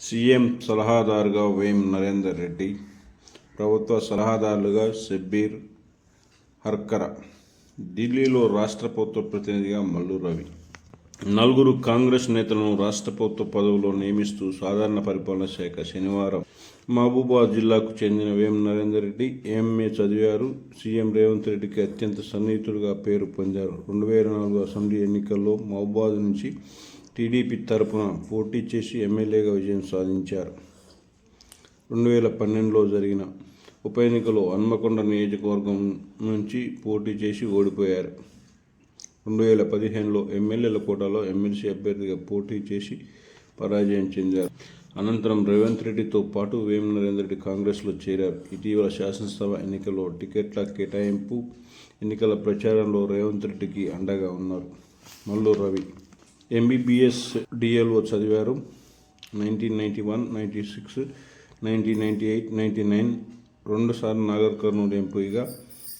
CM సలహాదారుగా వేం నరేందర్ రెడ్డి, ప్రభుత్వ సలహాదారులుగా షబ్బీర్, హర్కర, ఢిల్లీలో రాష్ట్ర ప్రభుత్వ ప్రతినిధిగా మల్లు రవి. నలుగురు కాంగ్రెస్ నేతలను రాష్ట్ర ప్రభుత్వ పదవుల్లో నియమిస్తూ సాధారణ పరిపాలన శాఖ శనివారం మహబూబాబాద్ జిల్లాకు చెందిన వేం నరేందర్ రెడ్డి ఎంఏ చదివారు. సీఎం రేవంత్ రెడ్డికి అత్యంత సన్నిహితుడిగా పేరు పొందారు. 2004 అసెంబ్లీ ఎన్నికల్లో మహబూబాబాద్ నుంచి టీడీపీ తరపున పోటీ చేసి ఎమ్మెల్యేగా విజయం సాధించారు. 2012లో జరిగిన ఉప ఎన్నికలో హన్మకొండ నియోజకవర్గం నుంచి పోటీ చేసి ఓడిపోయారు. 2015లో ఎమ్మెల్యేల కోటాలో ఎమ్మెల్సీ అభ్యర్థిగా పోటీ చేసి పరాజయం చెందారు. అనంతరం రేవంత్ రెడ్డితో పాటు వేం నరేందర్ రెడ్డి కాంగ్రెస్లో చేరారు. ఇటీవల శాసనసభ ఎన్నికల్లో టికెట్ల కేటాయింపు, ఎన్నికల ప్రచారంలో రేవంత్ రెడ్డికి అండగా ఉన్నారు. మల్లు రవి ఎంబీబీఎస్ డిఎల్ఓ చదివారు. 1991, 96, 1998, 99 రెండుసార్లు నాగర్ కర్నూలు ఎంపీగా,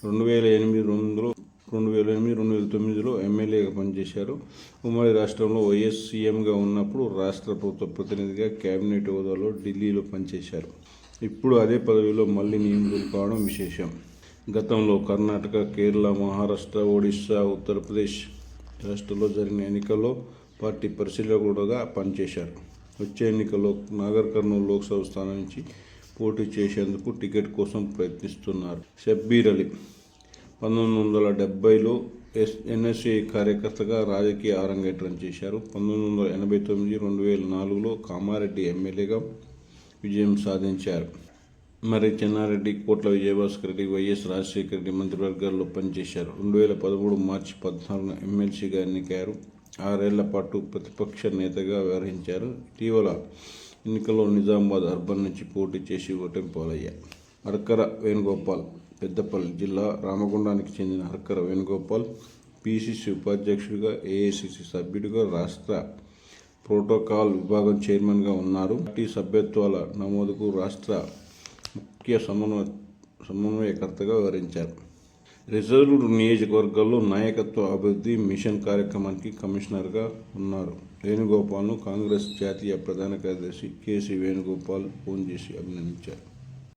2008, 2009లో ఎమ్మెల్యేగా పనిచేశారు. ఉమ్మడి రాష్ట్రంలో వైఎస్ సీఎంగా ఉన్నప్పుడు రాష్ట్ర ప్రభుత్వ ప్రతినిధిగా కేబినెట్ హోదాలో ఢిల్లీలో పనిచేశారు. ఇప్పుడు అదే పదవిలో మళ్లీ నియమితులు కావడం విశేషం. గతంలో కర్ణాటక, కేరళ, మహారాష్ట్ర, ఒడిశా, ఉత్తరప్రదేశ్ రాష్ట్రాల్లో జరిగిన ఎన్నికల్లో పార్టీ పరిశీలకుడుగా పనిచేశారు. వచ్చే ఎన్నికల్లో నాగర్ కర్నూలు లోక్సభ స్థానం నుంచి పోటీ చేసేందుకు టికెట్ కోసం ప్రయత్నిస్తున్నారు. షబ్బీర్ అలీ 1970లో ఎన్ఎస్ఏ కార్యకర్తగా రాజకీయ అరంగేట్రం చేశారు. 1989, 2004లో కామారెడ్డి ఎమ్మెల్యేగా విజయం సాధించారు. మరి చెన్నారెడ్డి, కోట్ల విజయభాస్కర్ రెడ్డి, వైఎస్ రాజశేఖర రెడ్డి మంత్రివర్గాల్లో పనిచేశారు. 2013 మార్చి 14న ఎమ్మెల్సీగా ఎన్నికయ్యారు. 6 ఏళ్ల పాటు ప్రతిపక్ష నేతగా వ్యవహరించారు. ఇటీవల ఎన్నికల్లో నిజామాబాద్ అర్బన్ నుంచి పోటీ చేసి ఓటమి పాలయ్యారు. హర్కర వేణుగోపాల్ పెద్దపల్లి జిల్లా రామగుండానికి చెందిన హర్కర వేణుగోపాల్ పీసీసీ ఉపాధ్యక్షుడిగా, ఏఐసీసీ సభ్యుడిగా, రాష్ట్ర ప్రోటోకాల్ విభాగం చైర్మన్గా ఉన్నారు. పార్టీ సభ్యత్వాల నమోదుకు రాష్ట్ర ముఖ్య సమన్వయకర్తగా వ్యవహరించారు. రిజర్వ్డ్ నియోజకవర్గాల్లో నాయకత్వ అభివృద్ధి మిషన్ కార్యక్రమానికి కమిషనర్గా ఉన్నారు. వేణుగోపాల్ను కాంగ్రెస్ జాతీయ ప్రధాన కార్యదర్శి కేసీ వేణుగోపాల్ ఫోన్ చేసి అభినందించారు.